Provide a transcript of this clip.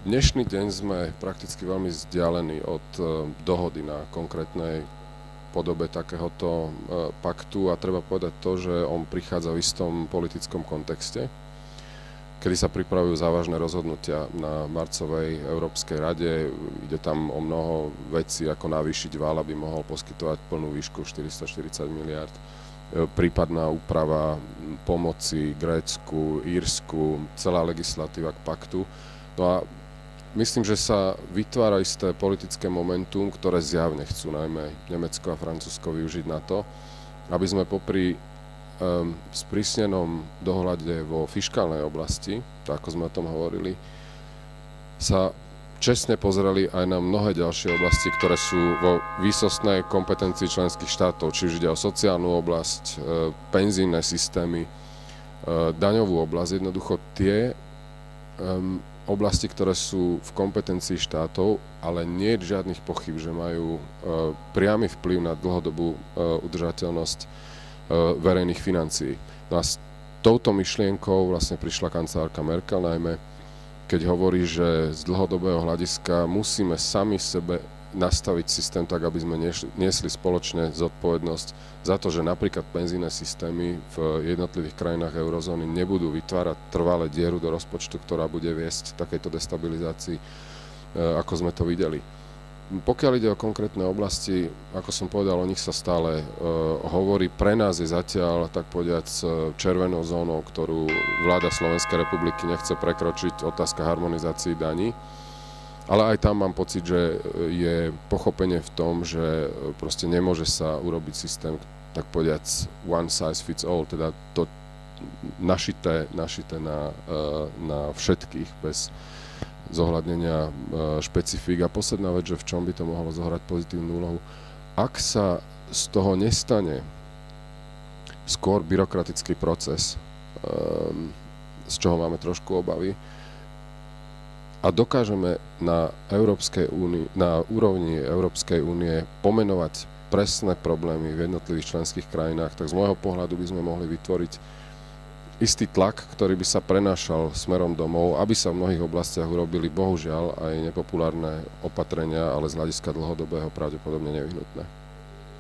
Dnešný deň sme prakticky veľmi vzdialení od dohody na konkrétnej podobe takéhoto paktu a treba povedať to, že on prichádza v istom politickom kontexte, kedy sa pripravujú závažné rozhodnutia na marcovej Európskej rade. Ide tam o mnoho vecí, ako navýšiť val, aby mohol poskytovať plnú výšku 440 miliard. Prípadná úprava pomoci Grécku, Írsku, celá legislatíva k paktu. No a myslím, že sa vytvára isté politické momentum, ktoré zjavne chcú najmä Nemecko a Francúzsko využiť na to, aby sme popri sprísnenom dohľade vo fiškálnej oblasti, tak ako sme o tom hovorili, sa čestne pozreli aj na mnohé ďalšie oblasti, ktoré sú vo výsostnej kompetencii členských štátov, či už ide o sociálnu oblasť, penzijné systémy, daňovú oblasť, jednoducho tie oblasti, ktoré sú v kompetencii štátov, ale nie je žiadnych pochyb, že majú priamy vplyv na dlhodobú udržateľnosť verejných financií. No a s touto myšlienkou vlastne prišla kancelárka Merkel, najmä keď hovorí, že z dlhodobého hľadiska musíme sami sebe nastaviť systém tak, aby sme niesli spoločne zodpovednosť za to, že napríklad penzijné systémy v jednotlivých krajinách eurozóny nebudú vytvárať trvalé dieru do rozpočtu, ktorá bude viesť takejto destabilizácii, ako sme to videli. Pokiaľ ide o konkrétne oblasti, ako som povedal, o nich sa stále hovorí. Pre nás je zatiaľ, tak povediac, červenou zónou, ktorú vláda Slovenskej republiky nechce prekročiť, otázka harmonizácií daní. Ale aj tam mám pocit, že je pochopenie v tom, že proste nemôže sa urobiť systém, tak povediac, one size fits all, teda to našité na všetkých bez zohľadnenia špecifík. A posledná vec, že v čom by to mohlo zohrať pozitívnu úlohu. Ak sa z toho nestane skôr byrokratický proces, z čoho máme trošku obavy, a dokážeme na úrovni Európskej únie pomenovať presné problémy v jednotlivých členských krajinách, tak z môjho pohľadu by sme mohli vytvoriť istý tlak, ktorý by sa prenášal smerom domov, aby sa v mnohých oblastiach urobili bohužiaľ aj nepopulárne opatrenia, ale z hľadiska dlhodobého pravdepodobne nevyhnutné.